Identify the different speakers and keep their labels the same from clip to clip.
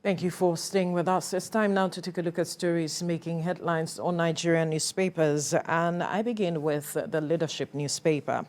Speaker 1: Thank you for staying with us. It's time now to take a look at stories making headlines on Nigerian newspapers. And I begin with the Leadership newspaper.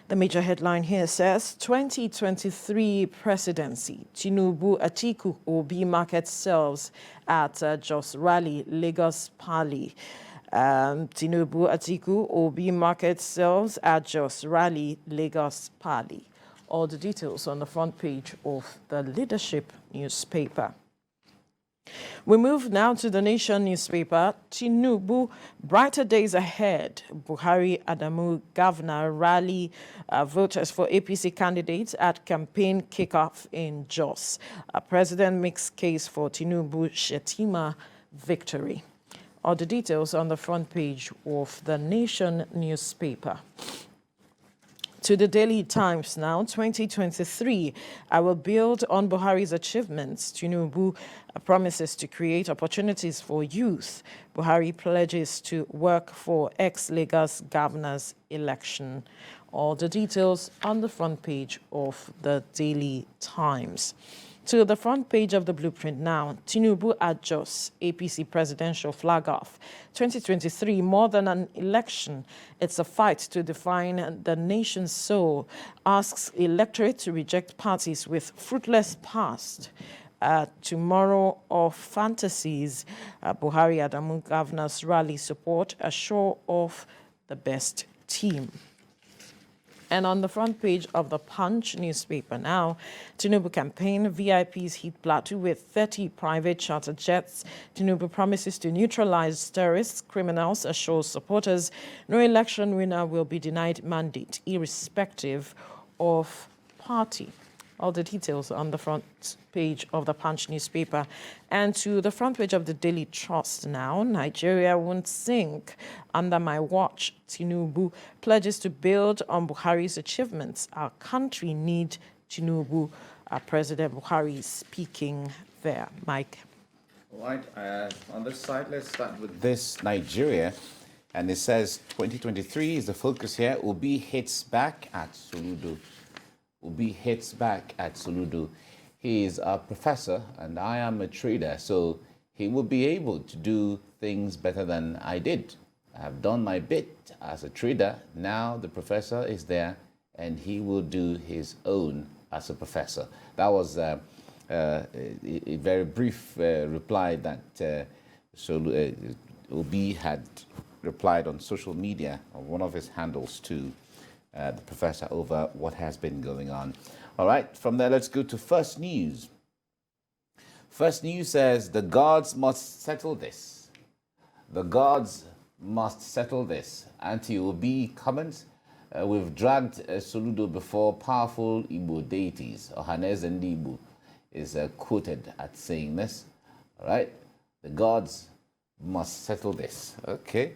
Speaker 1: The major headline here says, 2023 presidency, Tinubu Atiku Obi market selves at Jos Rally, Lagos Pali. Tinubu Atiku Obi market selves at Jos Rally, Lagos Pali. All the details on the front page of the Leadership newspaper. We move now to the Nation newspaper. Tinubu, brighter days ahead. Buhari Adamu Governor rally voters for APC candidates at campaign kickoff in Jos. President makes case for Tinubu Shetima victory. All the details on the front page of the Nation newspaper. To the Daily Times now, 2023, I will build on Buhari's achievements. Tinubu promises to create opportunities for youth. Buhari pledges to work for ex-Lagos governor's election. All the details on the front page of the Daily Times. To the front page of the blueprint now, Tinubu at Jos, APC presidential flag off. 2023, more than an election, it's a fight to define the nation's soul, asks electorate to reject parties with fruitless past. Tomorrow of fantasies, Buhari Adamu governor's rally support, assure of the best team. And on the front page of the Punch newspaper now, Tinubu campaign, VIPs hit plateau with 30 private charter jets. Tinubu promises to neutralize terrorists, criminals, assures supporters no election winner will be denied mandate, irrespective of party. All the details on the front page of the Punch newspaper. And to the front page of the Daily Trust now, Nigeria won't sink under my watch. Tinubu pledges to build on Buhari's achievements. Our country needs Tinubu. President Buhari speaking there. Mike.
Speaker 2: All right, on this side, let's start with this Nigeria. And it says 2023 is the focus here. Obi hits back at Soludo. Obi hits back at Soludo. He is a professor and I am a trader, so he will be able to do things better than I did. I have done my bit as a trader. Now the professor is there and he will do his own as a professor. That was a very brief reply that Obi had replied on social media on one of his handles to the professor over what has been going on. All right, from there, let's go to First News. First News says, the gods must settle this. The gods must settle this. Anti-Obi comments, we've dragged Soludo before powerful Igbo deities. Ohaneze Ndi Igbo is quoted at saying this. All right, the gods must settle this. Okay.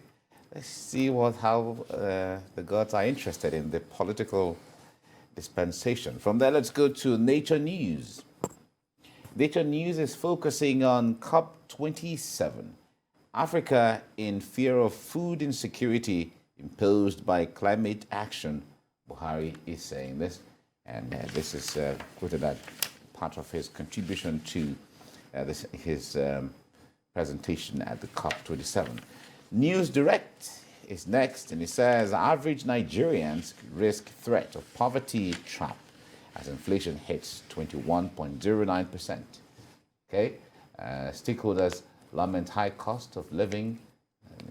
Speaker 2: Let's see how the gods are interested in the political dispensation. From there, let's go to Nature News. Nature News is focusing on COP27. Africa in fear of food insecurity imposed by climate action. Buhari is saying this. And this is quoted as part of his contribution to his presentation at the COP27. News Direct is next, and it says average Nigerians risk threat of poverty trap as inflation hits 21.09%. Okay, stakeholders lament high cost of living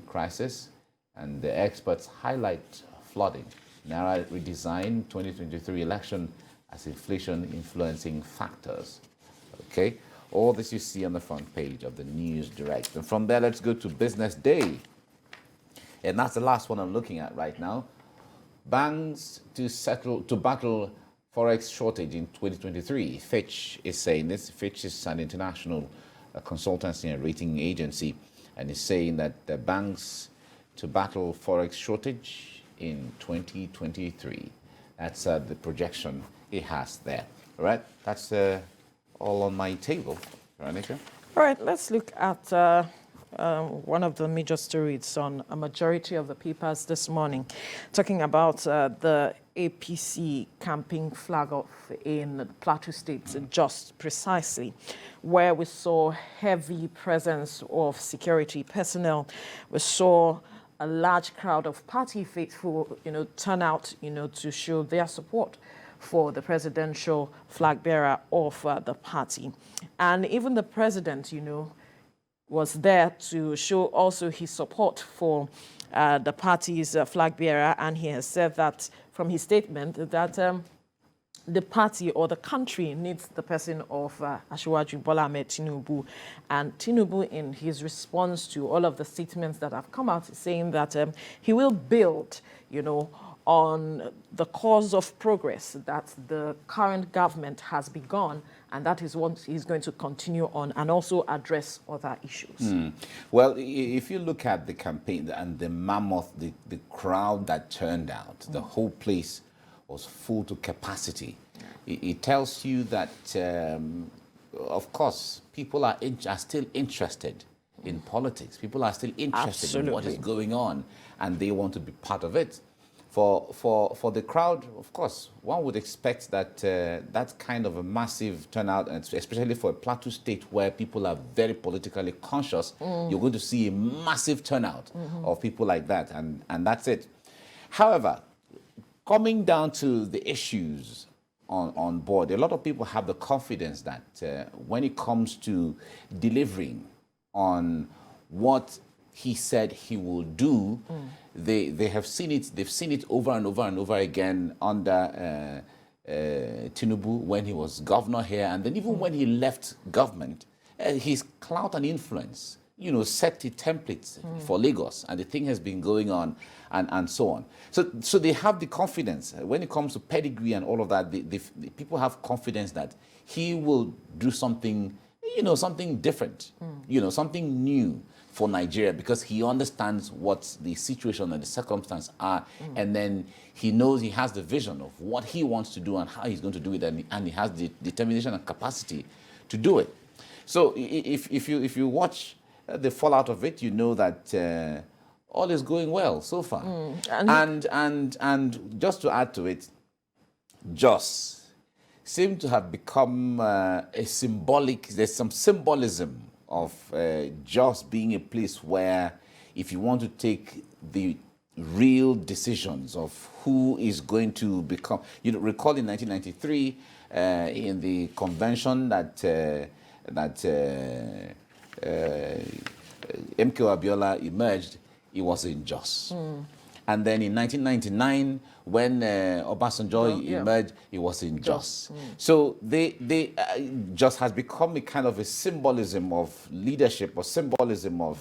Speaker 2: crisis, and the experts highlight flooding. Naira redesign 2023 election as inflation influencing factors. Okay. All this you see on the front page of the News Direct. And from there, let's go to Business Day. And that's the last one I'm looking at right now. Banks to battle forex shortage in 2023. Fitch is saying this. Fitch is an international consultancy and rating agency, and is saying that the banks to battle forex shortage in 2023. That's the projection it has there. All right, that's all on my table. Veronica?
Speaker 1: All right, let's look at one of the major stories on a majority of the papers this morning, talking about the APC camping flag off in Plateau State, just precisely, where we saw heavy presence of security personnel. We saw a large crowd of party faithful, turn out, to show their support for the presidential flag bearer of the party. And even the president, was there to show also his support for the party's flag bearer. And he has said that from his statement that the party or the country needs the person of Asiwaju Bola Ahmed Tinubu. And Tinubu, in his response to all of the statements that have come out, is saying that he will build, on the cause of progress that the current government has begun, and that is what he's going to continue on, and also address other issues.
Speaker 2: Well, if you look at the campaign and the mammoth, the crowd that turned out, the whole place was full to capacity. It tells you that, of course, people are still interested in politics. People are still interested in what is going on, and they want to be part of it. For the crowd, of course, one would expect that that kind of a massive turnout, and especially for a Plateau State where people are very politically conscious, you're going to see a massive turnout of people like that, and that's it. However, coming down to the issues on board, a lot of people have the confidence that when it comes to delivering on what he said he will do, they have seen it. They've seen it over and over and over again under Tinubu when he was governor here, and then even when he left government, his clout and influence, set the templates for Lagos, and the thing has been going on, and so on. So they have the confidence when it comes to pedigree and all of that. The people have confidence that he will do something, something different, something new for Nigeria, because he understands what the situation and the circumstances are, and then he knows he has the vision of what he wants to do and how he's going to do it, and he has the determination and capacity to do it. So if you watch the fallout of it, you know that all is going well so far. And just to add to it, Jos seem to have become there's some symbolism of Jos being a place where, if you want to take the real decisions of who is going to become, recall in 1993 in the convention that MK Abiola emerged, it was in Jos. And then in 1999, when Obasanjo emerged, it was in Jos. So Jos has become a kind of a symbolism of leadership, or symbolism of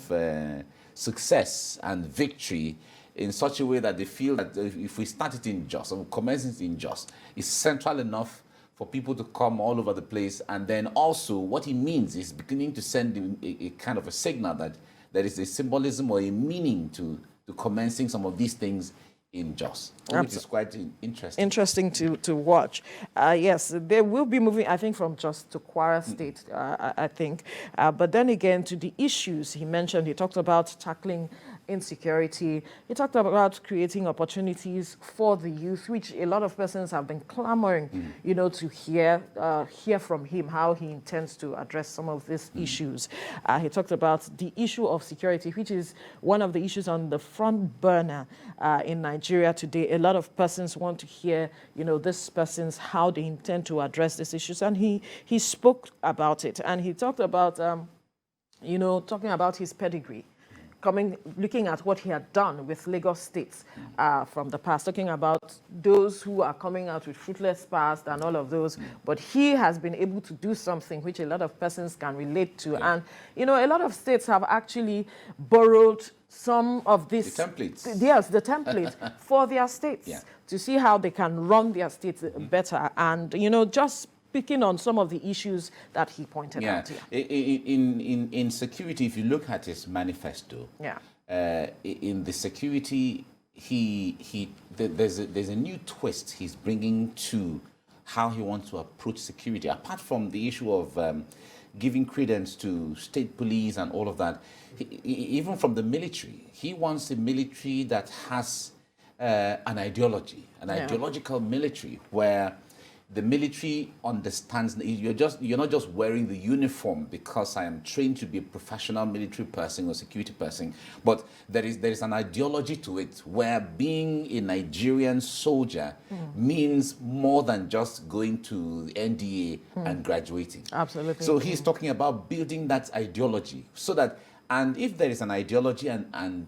Speaker 2: success and victory, in such a way that they feel that if we start it in Jos, or commence it in Jos, it's central enough for people to come all over the place. And then also what it means is beginning to send a kind of a signal that there is a symbolism or a meaning to commencing some of these things in Jos, which is quite interesting.
Speaker 1: Interesting to watch. Yes, they will be moving, I think, from Jos to Kwara State, I think. But then again, to the issues he mentioned, he talked about tackling insecurity. He talked about creating opportunities for the youth, which a lot of persons have been clamoring, to hear from him how he intends to address some of these issues. He talked about the issue of security, which is one of the issues on the front burner in Nigeria today. A lot of persons want to hear, this person's how they intend to address these issues, and he spoke about it, and he talked about, talking about his pedigree. Looking at what he had done with Lagos State from the past, talking about those who are coming out with fruitless past and all of those, but he has been able to do something which a lot of persons can relate to. And, a lot of states have actually borrowed some of these...
Speaker 2: The templates.
Speaker 1: Yes, the templates for their states to see how they can run their states better. And, just picking on some of the issues that he pointed out here.
Speaker 2: In security, if you look at his manifesto, in the security, there's a new twist he's bringing to how he wants to approach security. Apart from the issue of giving credence to state police and all of that, even from the military, he wants a military that has an ideology, an ideological military, where the military understands you're not just wearing the uniform because I am trained to be a professional military person or security person, but there is an ideology to it where being a Nigerian soldier means more than just going to the NDA and graduating.
Speaker 1: Absolutely.
Speaker 2: So he's talking about building that ideology so that, and if there is an ideology and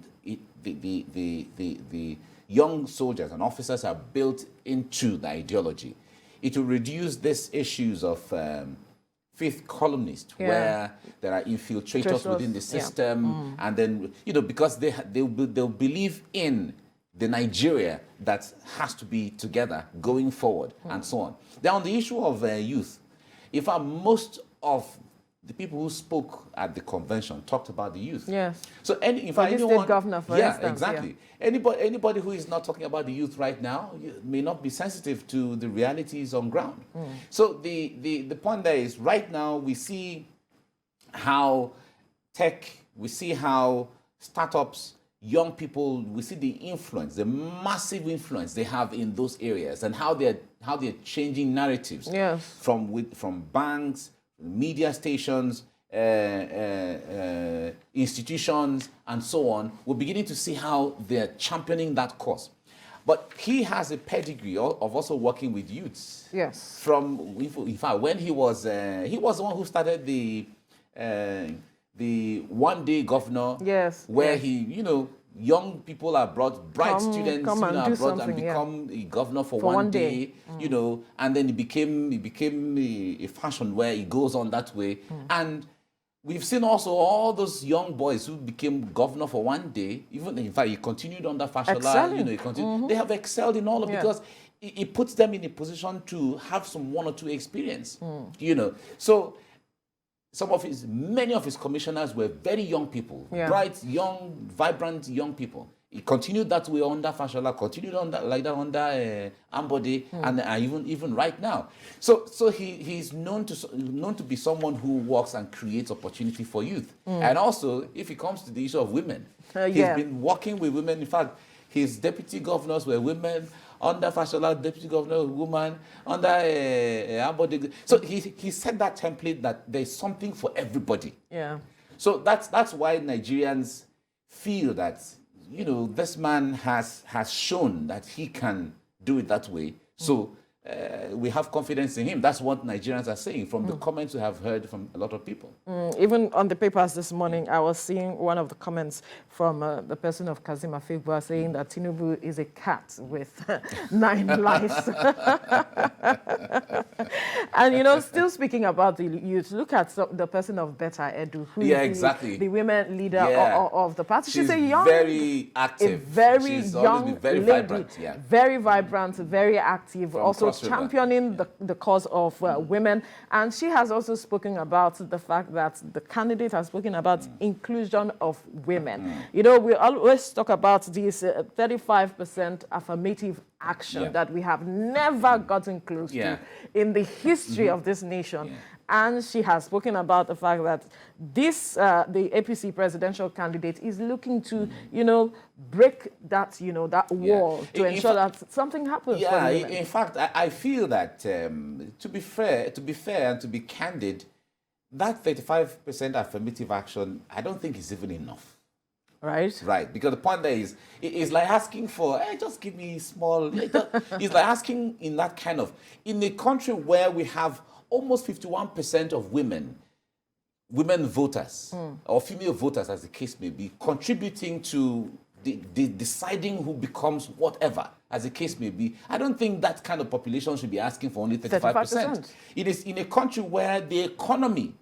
Speaker 2: the young soldiers and officers are built into the ideology, it will reduce these issues of fifth columnist, where there are infiltrators within the system, and then, because they'll believe in the Nigeria that has to be together going forward, and so on. Then on the issue of youth, in fact, most of the people who spoke at the convention talked about the youth.
Speaker 1: Yes.
Speaker 2: So, in fact, anyone,
Speaker 1: state governor, for instance,
Speaker 2: exactly. Anybody who is not talking about the youth right now may not be sensitive to the realities on ground. So the point there is, right now we see how tech, we see how startups, young people, we see the influence, the massive influence they have in those areas, and how they're changing narratives.
Speaker 1: Yes.
Speaker 2: From banks, media stations, institutions, and so on. We're beginning to see how they're championing that cause. But he has a pedigree of also working with youths.
Speaker 1: Yes.
Speaker 2: In fact, when he was the one who started the one-day governor.
Speaker 1: Yes.
Speaker 2: Where he, young people are brought, bright students are brought and become a governor for one day, and then it became a fashion where it goes on that way. And we've seen also all those young boys who became governor for one day, even in fact, he continued under Fashola, they have excelled in all of because it puts them in a position to have some one or two experience, So many of his commissioners were very young people, bright, young, vibrant young people. He continued that way under Fashola, continued under Ambode, and even right now. So he's known to be someone who works and creates opportunity for youth. And also, if it comes to the issue of women, he's been working with women. In fact, his deputy governors were women. Under Fashola, deputy governor, woman. Under Ambode. So he set that template that there's something for everybody. Yeah. So that's why Nigerians feel that, this man has shown that he can do it that way. So we have confidence in him. That's what Nigerians are saying from the comments we have heard from a lot of people.
Speaker 1: Even on the papers this morning, I was seeing one of the comments from the person of Kazima Fibwa saying that Tinubu is a cat with 9 lives. And, still speaking about the youth, look at the person of Betta Edu, who is the women leader of the party. She's a young,
Speaker 2: very active.
Speaker 1: She's young
Speaker 2: been very
Speaker 1: lady,
Speaker 2: vibrant. Yeah.
Speaker 1: Very vibrant, very active, also championing the cause of women. And she has also spoken about the fact that the candidate has spoken about inclusion of women. We always talk about this 35% affirmative action that we have never gotten close to in the history of this nation. And she has spoken about the fact that this, the APC presidential candidate is looking to, break that, that wall to ensure that something happens.
Speaker 2: Yeah, in fact, I feel that to be fair and to be candid, that 35% affirmative action, I don't think is even enough.
Speaker 1: Right.
Speaker 2: Right. Because the point there is, it's like asking for, hey, just give me small. It's like asking in that kind of, in a country where we have almost 51% of women voters, or female voters, as the case may be, contributing to the deciding who becomes whatever, as the case may be. I don't think that kind of population should be asking for only 35%. It is in a country where the economy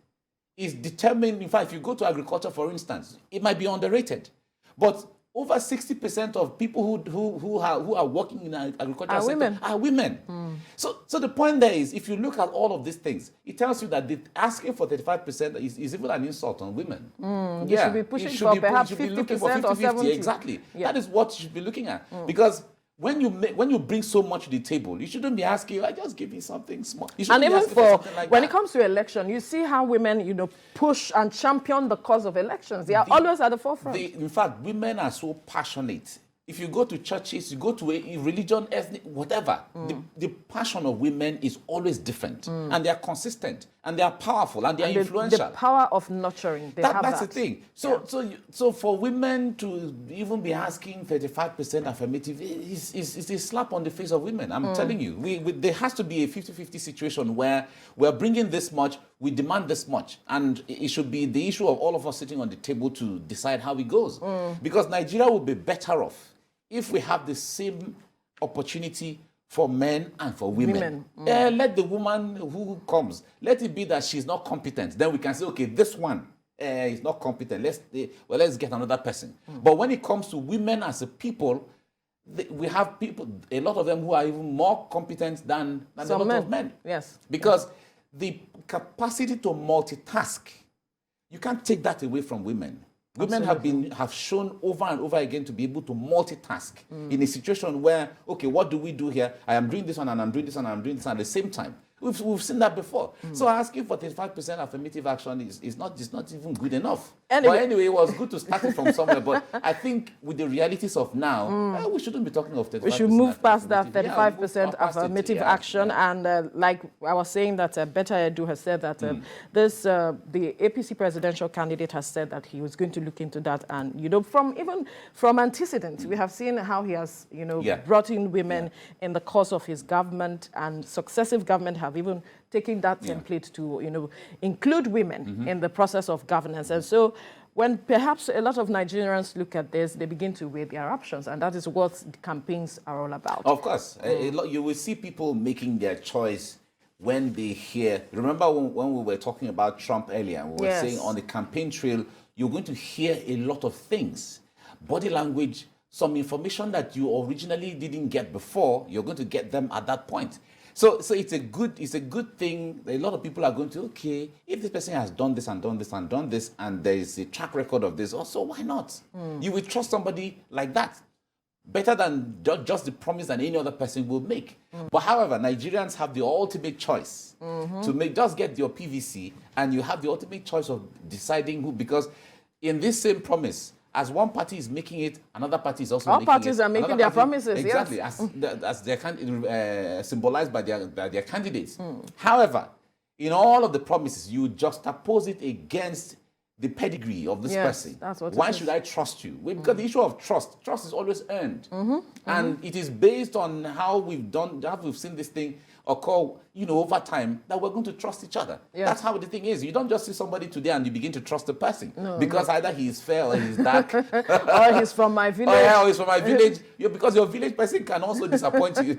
Speaker 2: is determined. In fact, if you go to agriculture, for instance, it might be underrated. But over 60% of people who are working in the agricultural sector are women. So the point there is, if you look at all of these things, it tells you that asking for 35% is even an insult on women.
Speaker 1: You should be pushing for perhaps 50% or 70%.
Speaker 2: Exactly. That is what you should be looking at. Because when you bring so much to the table, you shouldn't be asking, I just give you something small.
Speaker 1: And even when it comes to election, you see how women, push and champion the cause of elections. They are always at the forefront.
Speaker 2: In fact, women are so passionate if you go to churches, you go to a religion, ethnic, whatever, the passion of women is always different. And they are consistent, and they are powerful, and they are influential.
Speaker 1: The power of nurturing,
Speaker 2: That's the thing. So for women to even be asking 35% affirmative is a slap on the face of women. I'm telling you. There has to be a 50-50 situation where we're bringing this much, we demand this much. And it should be the issue of all of us sitting on the table to decide how it goes. Because Nigeria will be better off if we have the same opportunity for men and for women. Let the woman who comes, let it be that she's not competent. Then we can say, okay, this one is not competent. Let's get another person. But when it comes to women as a people, we have people, a lot of them who are even more competent than a lot of men.
Speaker 1: Yes.
Speaker 2: Because the capacity to multitask, you can't take that away from women. Women have shown over and over again to be able to multitask in a situation where, okay, what do we do here? I am doing this one and I'm doing this one and I'm doing this one at the same time. We've seen that before. So asking for 35% affirmative action is not even good enough. But anyway, it was good to start it from somewhere. But I think with the realities of now, we shouldn't be talking of 35%.
Speaker 1: We should move past that 35% affirmative action. And like I was saying that Betta Edu has said that the APC presidential candidate has said that he was going to look into that. And, you know, from antecedents, we have seen how he has, you know, brought in women in the course of his government, and successive government have even taken that template to, you know, include women in the process of governance. And so when perhaps a lot of Nigerians look at this, they begin to weigh their options, and that is what the campaigns are all about.
Speaker 2: Of course. You will see people making their choice when they hear. Remember when we were talking about Trump earlier, we were saying on the campaign trail, you're going to hear a lot of things. Body language, some information that you originally didn't get before, you're going to get them at that point. So it's a good thing. A lot of people are going to, okay, if this person has done this and done this and done this, and there is a track record of this, also why not? You will trust somebody like that better than just the promise that any other person will make. But however, Nigerians have the ultimate choice to make. Just get your PVC, and you have the ultimate choice of deciding who. Because in this same promise, as one party is making it, another party is also making it. All parties
Speaker 1: are making their promises,
Speaker 2: exactly, yes. As they're symbolized by their candidates. However, in all of the promises, you juxtapose it against the pedigree of this person. That's what Why should I trust you? Well, because the issue of trust is always earned. And it is based on how we've seen this thing occur, you know, over time, that we're going to trust each other. That's how the thing is. You don't just see somebody today and you begin to trust the person. Because either he is fair or he's dark.
Speaker 1: Or he's from my village.
Speaker 2: Or he's from my village. Because your village person can also disappoint you.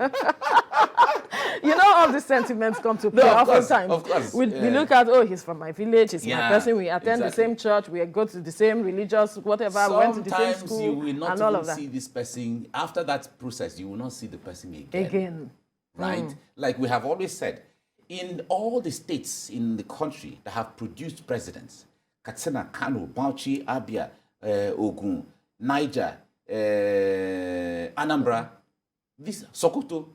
Speaker 1: You know, all the sentiments come to play oftentimes.
Speaker 2: Of course.
Speaker 1: We look at, oh, he's from my village, he's my person, we attend the same church, we go to the same religious, whatever, went to the same school,
Speaker 2: sometimes you will not
Speaker 1: and all
Speaker 2: even
Speaker 1: of that.
Speaker 2: see this person. After that process, you will not see the person again. Right? Like we have always said, in all the states in the country that have produced presidents, Katsina, Kano, Bauchi, Abia, Ogun, Niger, Anambra, Sokoto,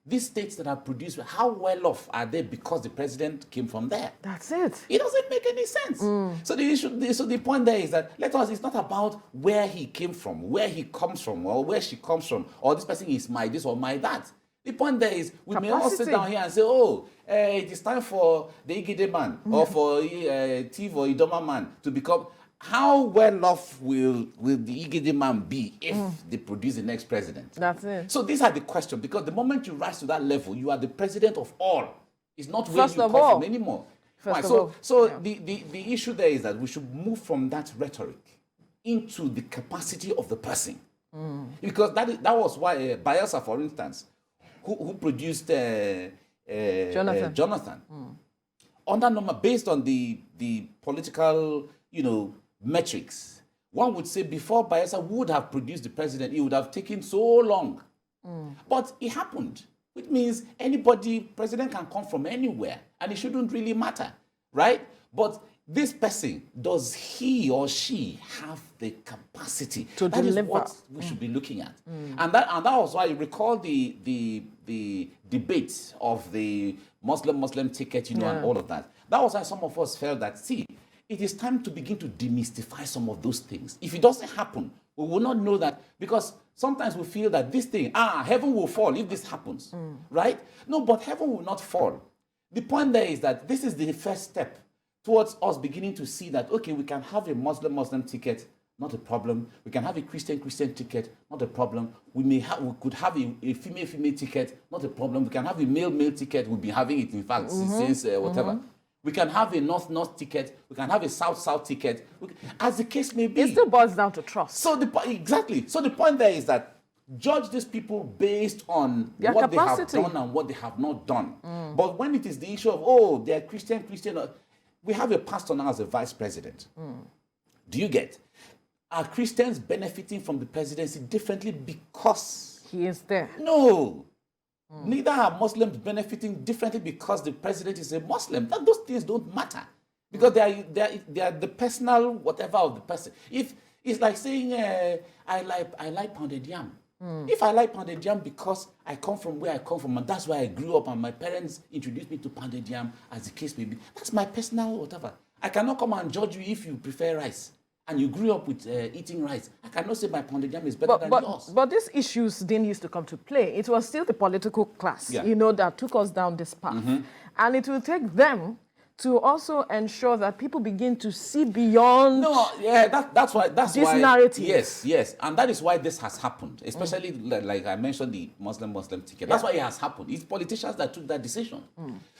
Speaker 2: these states that have produced, how well off are they because the president came from there?
Speaker 1: That's it.
Speaker 2: It doesn't make any sense. So the point there is that it's not about where he came from, where he comes from, or where she comes from, or this person is my this or my that. The point there is we may all sit down here and say, oh, it is time for the Igede man or for Tiv or Idoma man to become. How well off will the Igede man be if they produce the next president?
Speaker 1: That's it.
Speaker 2: So these are the questions, because the moment you rise to that level, you are the president of all. It's not where you come from anymore. The issue there is that we should move from that rhetoric into the capacity of the person. Because that was why Bayelsa, for instance, who produced Jonathan. Under normal, based on the political, you know, metrics, one would say before Bayelsa would have produced the president, it would have taken so long. But it happened, which means president can come from anywhere, and it shouldn't really matter, right? But this person, does he or she have the capacity to deliver? That is what we should be looking at. And that was why you recall the debate of the Muslim ticket, you know, and all of that. That was why some of us felt that, see, it is time to begin to demystify some of those things. If it doesn't happen, we will not know that, because sometimes we feel that this thing, heaven will fall if this happens, right? No, but heaven will not fall. The point there is that this is the first step towards us beginning to see that, okay, we can have a Muslim ticket, not a problem. We can have a Christian ticket, not a problem. We could have a female ticket, not a problem. We can have a male ticket. We'll be having it, in fact, since whatever. We can have a north ticket. We can have a south ticket. As the case may be.
Speaker 1: It still boils down to trust.
Speaker 2: So exactly. So the point there is that judge these people based on
Speaker 1: their
Speaker 2: what
Speaker 1: capacity.
Speaker 2: They have done and what they have not done. But when it is the issue of, they're Christian, we have a pastor now as a vice president. Do you get? Are Christians benefiting from the presidency differently because
Speaker 1: he is there?
Speaker 2: No. Neither are Muslims benefiting differently because the president is a Muslim. Those things don't matter, because they are the personal whatever of the person. If it's like saying I like pounded yam. If I like pounded yam because I come from where I come from, and that's where I grew up, and my parents introduced me to pounded yam, as the case may be, that's my personal whatever. I cannot come and judge you if you prefer rice and you grew up with eating rice. I cannot say my pounded yam is better than yours.
Speaker 1: But these issues didn't used to come to play. It was still the political class, that took us down this path. And it will take them to also ensure that people begin to see beyond
Speaker 2: that's why
Speaker 1: narrative.
Speaker 2: Yes. And that is why this has happened, especially like I mentioned, the Muslim ticket. That's why it has happened. It's politicians that took that decision.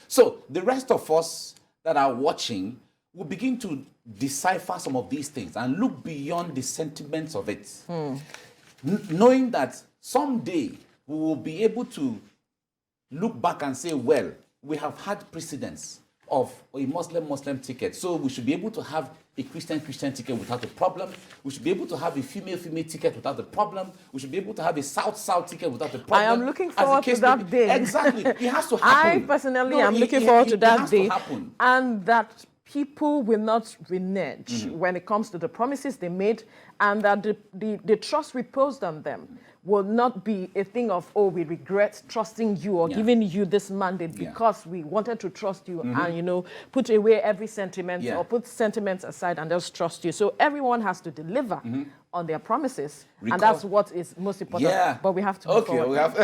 Speaker 2: So the rest of us that are watching will begin to decipher some of these things and look beyond the sentiments of it, knowing that someday we will be able to look back and say, well, we have had precedence of a Muslim ticket, so we should be able to have a Christian ticket without a problem. We should be able to have a female ticket without a problem. We should be able to have a south ticket without a problem.
Speaker 1: I am looking forward to that day.
Speaker 2: Exactly. It has to happen.
Speaker 1: I personally am looking forward to that day.
Speaker 2: To happen.
Speaker 1: And that people will not renege when it comes to the promises they made, and that the trust reposed on them will not be a thing of, we regret trusting you or giving you this mandate because we wanted to trust you and, put away every sentiment or put sentiments aside and just trust you. So everyone has to deliver on their promises, and that's what is most important. But we have to move forward.
Speaker 2: We have